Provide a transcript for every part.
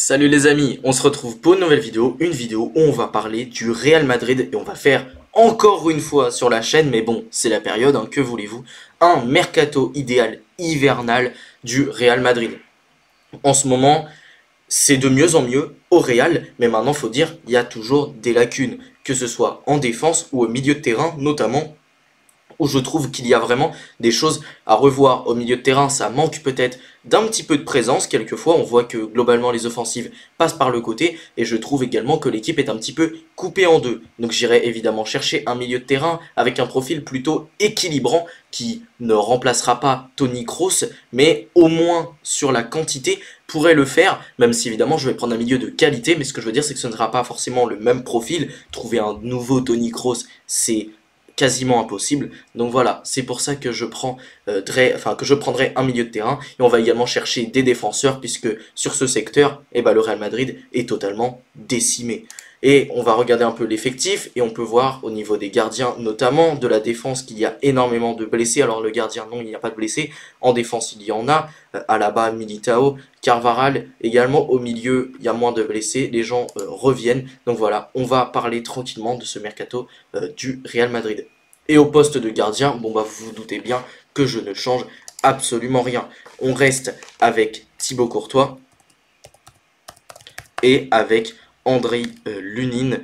Salut les amis, on se retrouve pour une nouvelle vidéo, une vidéo où on va parler du Real Madrid et on va faire encore une fois sur la chaîne, mais bon, c'est la période, hein, que voulez-vous, un mercato idéal hivernal du Real Madrid. En ce moment, c'est de mieux en mieux au Real, mais maintenant faut dire, il y a toujours des lacunes, que ce soit en défense ou au milieu de terrain, notamment où je trouve qu'il y a vraiment des choses à revoir au milieu de terrain. Ça manque peut-être d'un petit peu de présence. Quelquefois, on voit que globalement les offensives passent par le côté. Et je trouve également que l'équipe est un petit peu coupée en deux. Donc j'irai évidemment chercher un milieu de terrain avec un profil plutôt équilibrant qui ne remplacera pas Toni Kroos, mais au moins sur la quantité pourrait le faire, même si évidemment je vais prendre un milieu de qualité, mais ce que je veux dire c'est que ce ne sera pas forcément le même profil. Trouver un nouveau Toni Kroos, c'est quasiment impossible. Donc voilà, c'est pour ça que je prendrai un milieu de terrain et on va également chercher des défenseurs puisque sur ce secteur, le Real Madrid est totalement décimé. Et on va regarder un peu l'effectif et on peut voir au niveau des gardiens, notamment de la défense, qu'il y a énormément de blessés. Alors le gardien, non, il n'y a pas de blessés. En défense, il y en a. Alaba, Militao, Carvajal. Également au milieu, il y a moins de blessés. Les gens reviennent. Donc voilà, on va parler tranquillement de ce mercato du Real Madrid. Et au poste de gardien, bon bah vous vous doutez bien que je ne change absolument rien. On reste avec Thibaut Courtois et avec Andrei Lunin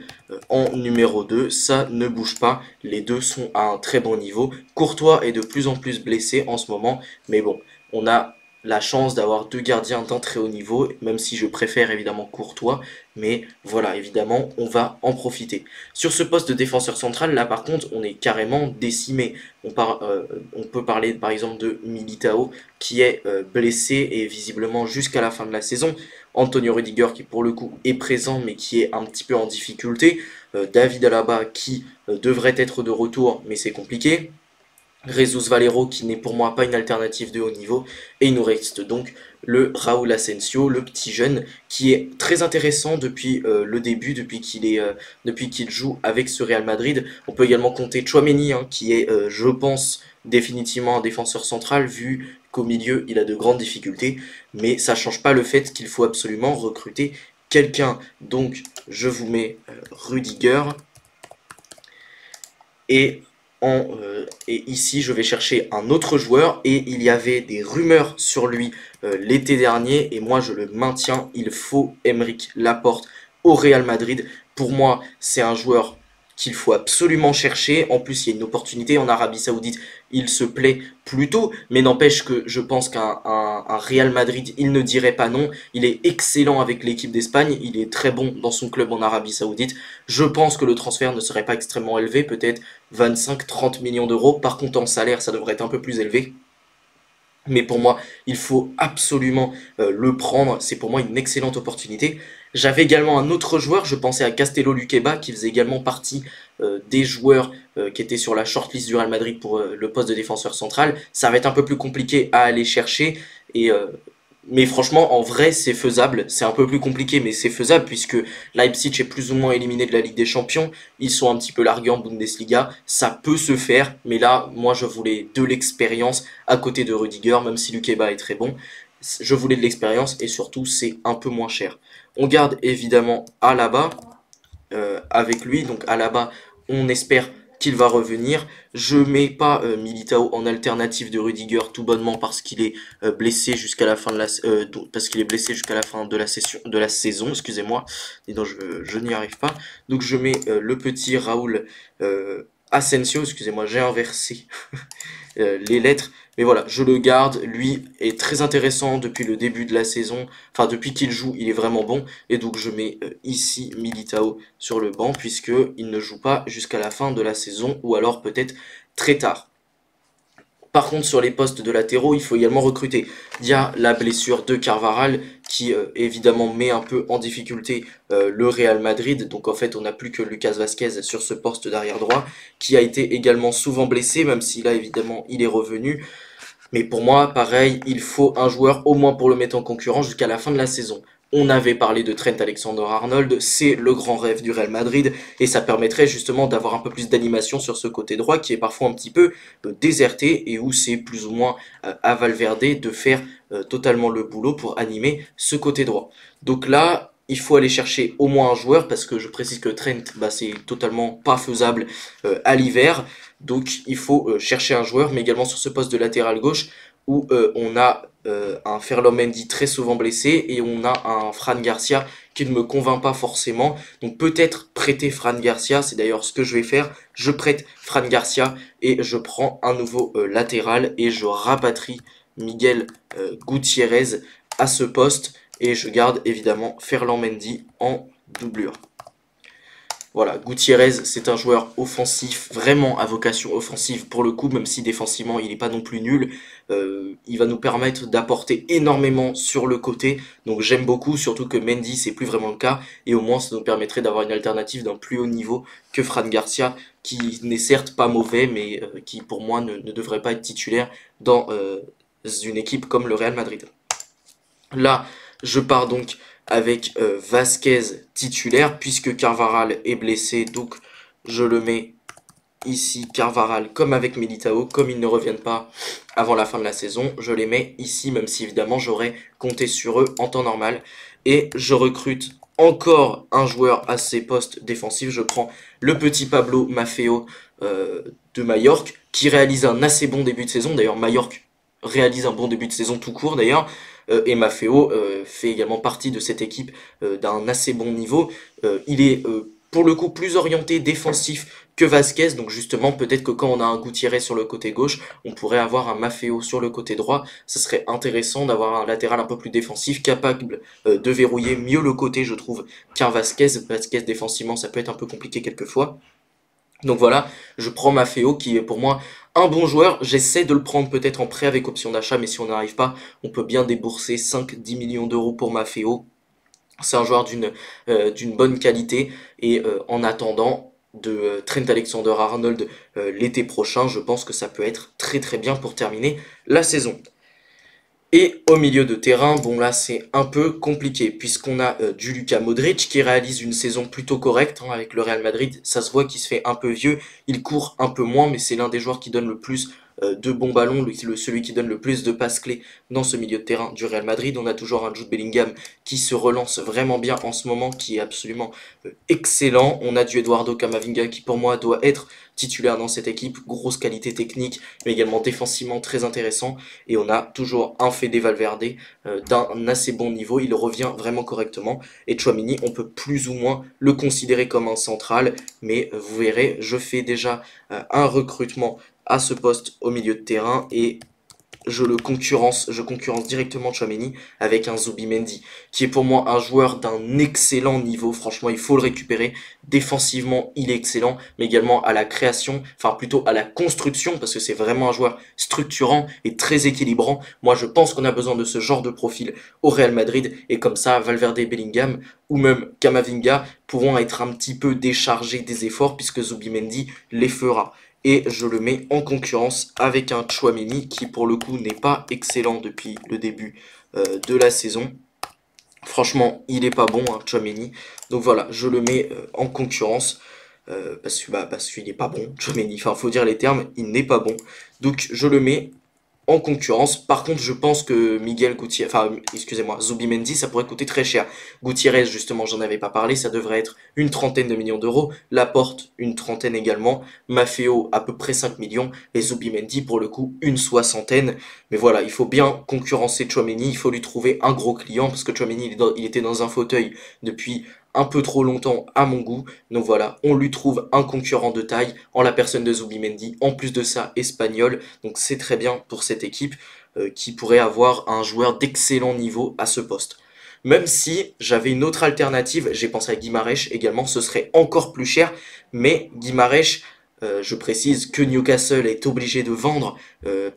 en numéro 2. Ça ne bouge pas, les deux sont à un très bon niveau. Courtois est de plus en plus blessé en ce moment, mais bon, on a la chance d'avoir deux gardiens d'un très haut niveau, même si je préfère évidemment Courtois, mais voilà, évidemment, on va en profiter. Sur ce poste de défenseur central, là par contre, on est carrément décimé. On peut parler par exemple de Militao, qui est blessé et visiblement jusqu'à la fin de la saison. Antonio Rudiger qui pour le coup est présent mais qui est un petit peu en difficulté. David Alaba qui devrait être de retour mais c'est compliqué. Jesus Valero qui n'est pour moi pas une alternative de haut niveau. Et il nous reste donc le Raúl Asensio, le petit jeune, qui est très intéressant depuis le début, depuis qu'il joue avec ce Real Madrid. On peut également compter Tchouaméni, hein, qui est, je pense, définitivement un défenseur central, vu qu'au milieu, il a de grandes difficultés. Mais ça ne change pas le fait qu'il faut absolument recruter quelqu'un. Donc, je vous mets Rudiger. Et ici, je vais chercher un autre joueur et il y avait des rumeurs sur lui l'été dernier et moi je le maintiens, il faut Aymeric Laporte au Real Madrid. Pour moi, c'est un joueur qu'il faut absolument chercher. En plus, il y a une opportunité en Arabie Saoudite, il se plaît plutôt, mais n'empêche que je pense qu'un Real Madrid, il ne dirait pas non. Il est excellent avec l'équipe d'Espagne, il est très bon dans son club en Arabie Saoudite. Je pense que le transfert ne serait pas extrêmement élevé, peut-être 25-30 millions d'euros. Par contre, en salaire, ça devrait être un peu plus élevé. Mais pour moi, il faut absolument le prendre. C'est pour moi une excellente opportunité. J'avais également un autre joueur, je pensais à Castello Luqueba, qui faisait également partie des joueurs qui étaient sur la shortlist du Real Madrid pour le poste de défenseur central. Ça va être un peu plus compliqué à aller chercher. Mais franchement, en vrai, c'est faisable. C'est un peu plus compliqué, mais c'est faisable puisque Leipzig est plus ou moins éliminé de la Ligue des Champions. Ils sont un petit peu largués en Bundesliga. Ça peut se faire, mais là, moi, je voulais de l'expérience à côté de Rudiger, même si Lukeba est très bon. Je voulais de l'expérience et surtout, c'est un peu moins cher. On garde évidemment Alaba avec lui. Donc Alaba, on espère qu'il va revenir. Je mets pas Militao en alternative de Rudiger tout bonnement parce qu'il est blessé jusqu'à la fin de la saison, excusez-moi. Et donc je n'y arrive pas. Donc je mets le petit Raúl Asensio, excusez-moi, j'ai inversé les lettres. Mais voilà, je le garde. Lui est très intéressant depuis le début de la saison. Enfin, depuis qu'il joue, il est vraiment bon. Et donc, je mets ici Militao sur le banc, puisqu'il ne joue pas jusqu'à la fin de la saison, ou alors peut-être très tard. Par contre, sur les postes de latéraux, il faut également recruter. Il y a la blessure de Carvajal qui évidemment met un peu en difficulté le Real Madrid. Donc en fait, on n'a plus que Lucas Vazquez sur ce poste d'arrière droit qui a été également souvent blessé, même si là évidemment il est revenu. Mais pour moi, pareil, il faut un joueur au moins pour le mettre en concurrence jusqu'à la fin de la saison. On avait parlé de Trent Alexander-Arnold, c'est le grand rêve du Real Madrid et ça permettrait justement d'avoir un peu plus d'animation sur ce côté droit qui est parfois un petit peu déserté et où c'est plus ou moins à Valverde de faire totalement le boulot pour animer ce côté droit. Donc là, il faut aller chercher au moins un joueur parce que je précise que Trent, c'est totalement pas faisable à l'hiver. Donc il faut chercher un joueur, mais également sur ce poste de latéral gauche où on a un Ferland Mendy très souvent blessé et on a un Fran Garcia qui ne me convainc pas forcément. Donc peut-être prêter Fran Garcia, c'est d'ailleurs ce que je vais faire. Je prête Fran Garcia et je prends un nouveau latéral et je rapatrie Miguel Gutiérrez à ce poste et je garde évidemment Ferland Mendy en doublure. Voilà, Gutiérrez, c'est un joueur offensif, vraiment à vocation offensive pour le coup, même si défensivement il n'est pas non plus nul. Il va nous permettre d'apporter énormément sur le côté, donc j'aime beaucoup, surtout que Mendy c'est plus vraiment le cas, et au moins ça nous permettrait d'avoir une alternative d'un plus haut niveau que Fran Garcia, qui n'est certes pas mauvais, mais qui pour moi ne devrait pas être titulaire dans une équipe comme le Real Madrid. Là, je pars donc avec Vasquez titulaire, puisque Carvajal est blessé, donc je le mets ici, Carvajal, comme avec Militao, comme ils ne reviennent pas avant la fin de la saison, je les mets ici, même si évidemment j'aurais compté sur eux en temps normal, et je recrute encore un joueur à ces postes défensifs, je prends le petit Pablo Maffeo de Majorque, qui réalise un assez bon début de saison, d'ailleurs Majorque réalise un bon début de saison tout court d'ailleurs, et Maffeo fait également partie de cette équipe d'un assez bon niveau. Il est pour le coup plus orienté défensif que Vasquez, donc justement peut-être que quand on a un Gutiérrez sur le côté gauche, on pourrait avoir un Maffeo sur le côté droit. Ce serait intéressant d'avoir un latéral un peu plus défensif, capable de verrouiller mieux le côté, je trouve, qu'un Vasquez. Vasquez défensivement, ça peut être un peu compliqué quelquefois. Donc voilà, je prends Maffeo qui est pour moi un bon joueur. J'essaie de le prendre peut-être en prêt avec option d'achat, mais si on n'arrive pas, on peut bien débourser 5-10 millions d'euros pour Maffeo. C'est un joueur d'une bonne qualité et en attendant de Trent Alexander-Arnold l'été prochain, je pense que ça peut être très très bien pour terminer la saison. Et au milieu de terrain, bon là c'est un peu compliqué puisqu'on a du Luka Modric qui réalise une saison plutôt correcte avec le Real Madrid. Ça se voit qu'il se fait un peu vieux, il court un peu moins mais c'est l'un des joueurs qui donne le plus de bons ballons, celui qui donne le plus de passes clés dans ce milieu de terrain du Real Madrid. On a toujours un Jude Bellingham qui se relance vraiment bien en ce moment, qui est absolument excellent. On a du Eduardo Camavinga qui pour moi doit être titulaire dans cette équipe, grosse qualité technique mais également défensivement très intéressant. Et on a toujours un Fede Valverde d'un assez bon niveau, il revient vraiment correctement. Et Tchouaméni, on peut plus ou moins le considérer comme un central, mais vous verrez, je fais déjà un recrutement à ce poste au milieu de terrain et je concurrence directement Tchouaméni avec un Zubimendi, qui est pour moi un joueur d'un excellent niveau. Franchement, il faut le récupérer. Défensivement, il est excellent, mais également à la création, enfin plutôt à la construction, parce que c'est vraiment un joueur structurant et très équilibrant. Moi, je pense qu'on a besoin de ce genre de profil au Real Madrid, et comme ça, Valverde, Bellingham ou même Camavinga pourront être un petit peu déchargés des efforts, puisque Zubimendi les fera. Et je le mets en concurrence avec un Tchouaméni qui pour le coup n'est pas excellent depuis le début de la saison. Franchement, il est pas bon, hein, Tchouaméni. Donc voilà, je le mets en concurrence parce qu'il n'est pas bon, Tchouaméni. Enfin, faut dire les termes, il n'est pas bon. Donc je le mets en concurrence. Par contre, je pense que Miguel Gutiérrez, enfin, excusez-moi, Zubimendi, ça pourrait coûter très cher. Gutiérrez, justement, j'en avais pas parlé, ça devrait être une trentaine de millions d'euros. Laporte, une trentaine également. Maffeo, à peu près 5 millions. Et Zubimendi, pour le coup, une soixantaine. Mais voilà, il faut bien concurrencer Tchouaméni, il faut lui trouver un gros client, parce que Tchouaméni, il était dans un fauteuil depuis un peu trop longtemps à mon goût. Donc voilà, on lui trouve un concurrent de taille en la personne de Zubimendi. En plus de ça, espagnol. Donc c'est très bien pour cette équipe qui pourrait avoir un joueur d'excellent niveau à ce poste. Même si j'avais une autre alternative, j'ai pensé à Guimarães également, ce serait encore plus cher. Mais Guimarães, je précise que Newcastle est obligé de vendre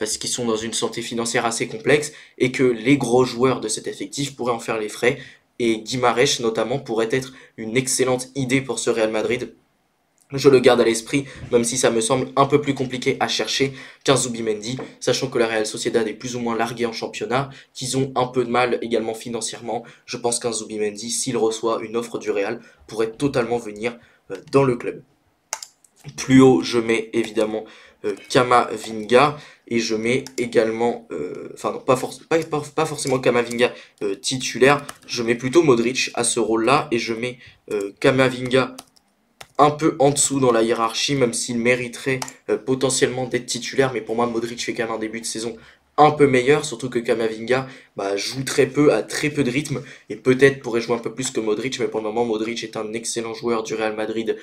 parce qu'ils sont dans une santé financière assez complexe et que les gros joueurs de cet effectif pourraient en faire les frais. Et Guimarães notamment pourrait être une excellente idée pour ce Real Madrid. Je le garde à l'esprit, même si ça me semble un peu plus compliqué à chercher qu'un Zubimendi, sachant que la Real Sociedad est plus ou moins larguée en championnat, qu'ils ont un peu de mal également financièrement. Je pense qu'un Zubimendi, s'il reçoit une offre du Real, pourrait totalement venir dans le club. Plus haut, je mets évidemment Kamavinga et je mets également, enfin non, pas forcément Kamavinga titulaire, je mets plutôt Modric à ce rôle-là et je mets Kamavinga un peu en dessous dans la hiérarchie, même s'il mériterait potentiellement d'être titulaire. Mais pour moi, Modric fait quand même un début de saison un peu meilleur, surtout que Kamavinga joue très peu, a très peu de rythme, et peut-être pourrait jouer un peu plus que Modric, mais pour le moment, Modric est un excellent joueur du Real Madrid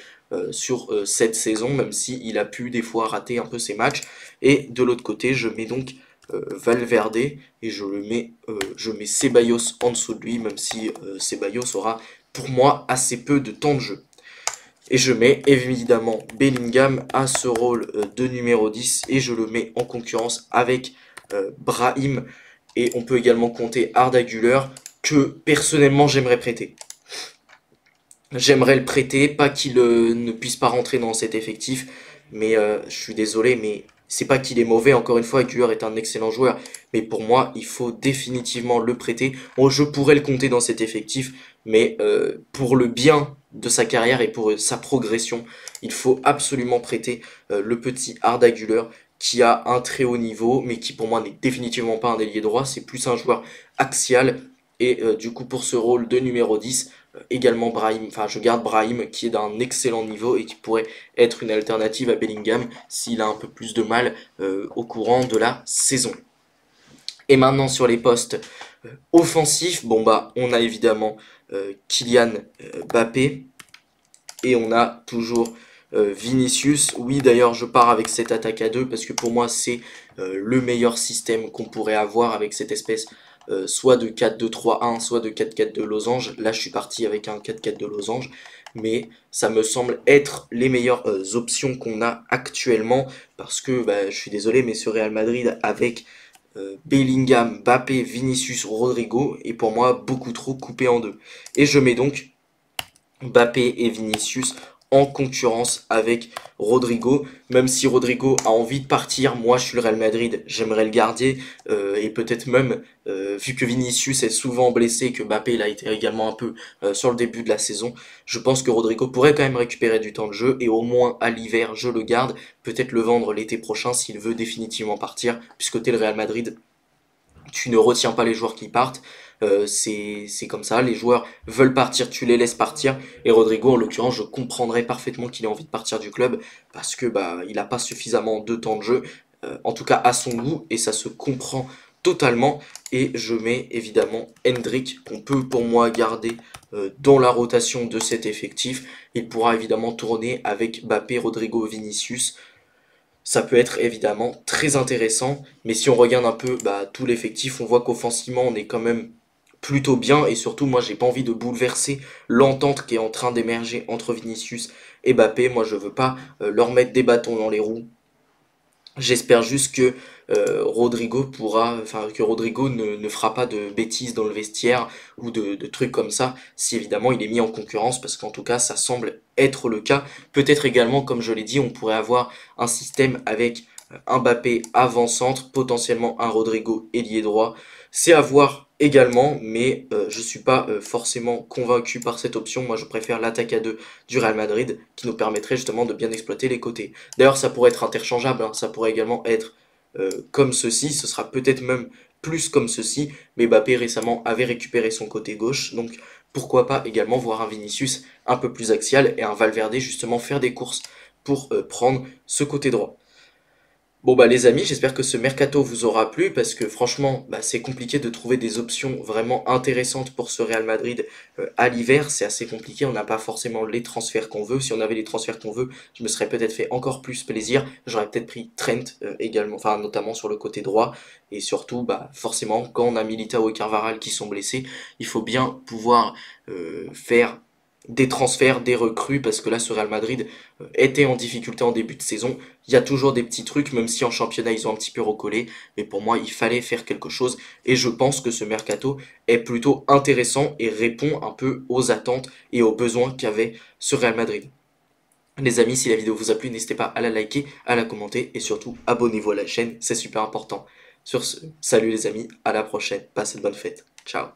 sur cette saison, même s'il a pu des fois rater un peu ses matchs. Et de l'autre côté, je mets donc Valverde, et je mets Ceballos en dessous de lui, même si Ceballos aura pour moi assez peu de temps de jeu. Et je mets évidemment Bellingham à ce rôle de numéro 10 et je le mets en concurrence avec Brahim. Et on peut également compter Arda Güler que personnellement j'aimerais prêter. J'aimerais le prêter, pas qu'il ne puisse pas rentrer dans cet effectif, mais je suis désolé, mais c'est pas qu'il est mauvais, encore une fois, Güler est un excellent joueur, mais pour moi, il faut définitivement le prêter. Bon, je pourrais le compter dans cet effectif, mais pour le bien de sa carrière et pour sa progression, il faut absolument prêter le petit Arda Güler, qui a un très haut niveau, mais qui pour moi n'est définitivement pas un ailier droit, c'est plus un joueur axial, et du coup pour ce rôle de numéro 10, également Brahim, enfin je garde Brahim qui est d'un excellent niveau et qui pourrait être une alternative à Bellingham s'il a un peu plus de mal au courant de la saison. Et maintenant sur les postes offensifs, bon on a évidemment Kylian Mbappé et on a toujours Vinicius. Oui d'ailleurs je pars avec cette attaque à deux parce que pour moi c'est le meilleur système qu'on pourrait avoir avec cette espèce soit de 4-2-3-1, soit de 4-4 de losange. Là, je suis parti avec un 4-4 de losange, mais ça me semble être les meilleures options qu'on a actuellement, parce que je suis désolé, mais ce Real Madrid avec Bellingham, Mbappé, Vinicius, Rodrigo est pour moi beaucoup trop coupé en deux. Et je mets donc Mbappé et Vinicius en concurrence avec Rodrigo, même si Rodrigo a envie de partir, moi je suis le Real Madrid, j'aimerais le garder, et peut-être même, vu que Vinicius est souvent blessé, que Mbappé l'a été également un peu sur le début de la saison, je pense que Rodrigo pourrait quand même récupérer du temps de jeu, et au moins à l'hiver je le garde, peut-être le vendre l'été prochain s'il veut définitivement partir, puisque t'es le Real Madrid, tu ne retiens pas les joueurs qui partent. C'est comme ça, les joueurs veulent partir, tu les laisses partir. Et Rodrigo, en l'occurrence, je comprendrais parfaitement qu'il ait envie de partir du club parce que il n'a pas suffisamment de temps de jeu, en tout cas à son goût, et ça se comprend totalement. Et je mets évidemment Hendrick, qu'on peut pour moi garder dans la rotation de cet effectif. Il pourra évidemment tourner avec Mbappé, Rodrigo, Vinicius. Ça peut être évidemment très intéressant, mais si on regarde un peu tout l'effectif, on voit qu'offensivement on est quand même plutôt bien, et surtout moi j'ai pas envie de bouleverser l'entente qui est en train d'émerger entre Vinicius et Mbappé. Moi je veux pas leur mettre des bâtons dans les roues. J'espère juste que Rodrigo ne fera pas de bêtises dans le vestiaire ou de trucs comme ça, si évidemment il est mis en concurrence, parce qu'en tout cas ça semble être le cas. Peut-être également, comme je l'ai dit, on pourrait avoir un système avec un Mbappé avant-centre, potentiellement un Rodrigo ailier droit. C'est à voir également, mais je suis pas forcément convaincu par cette option. Moi je préfère l'attaque à deux du Real Madrid, qui nous permettrait justement de bien exploiter les côtés. D'ailleurs, ça pourrait être interchangeable, hein. Ça pourrait également être comme ceci, ce sera peut-être même plus comme ceci, mais Mbappé récemment avait récupéré son côté gauche, donc pourquoi pas également voir un Vinicius un peu plus axial et un Valverde justement faire des courses pour prendre ce côté droit. Bon les amis, j'espère que ce mercato vous aura plu parce que franchement c'est compliqué de trouver des options vraiment intéressantes pour ce Real Madrid à l'hiver, c'est assez compliqué, on n'a pas forcément les transferts qu'on veut. Si on avait les transferts qu'on veut, je me serais peut-être fait encore plus plaisir, j'aurais peut-être pris Trent également, enfin notamment sur le côté droit, et surtout forcément quand on a Militao et Carvajal qui sont blessés, il faut bien pouvoir faire des transferts, des recrues, parce que là ce Real Madrid était en difficulté en début de saison. Il y a toujours des petits trucs, même si en championnat ils ont un petit peu recollé, mais pour moi il fallait faire quelque chose, et je pense que ce mercato est plutôt intéressant et répond un peu aux attentes et aux besoins qu'avait ce Real Madrid. Les amis, si la vidéo vous a plu, n'hésitez pas à la liker, à la commenter et surtout abonnez-vous à la chaîne, c'est super important. Sur ce, salut les amis, à la prochaine, passez de bonnes fêtes, ciao.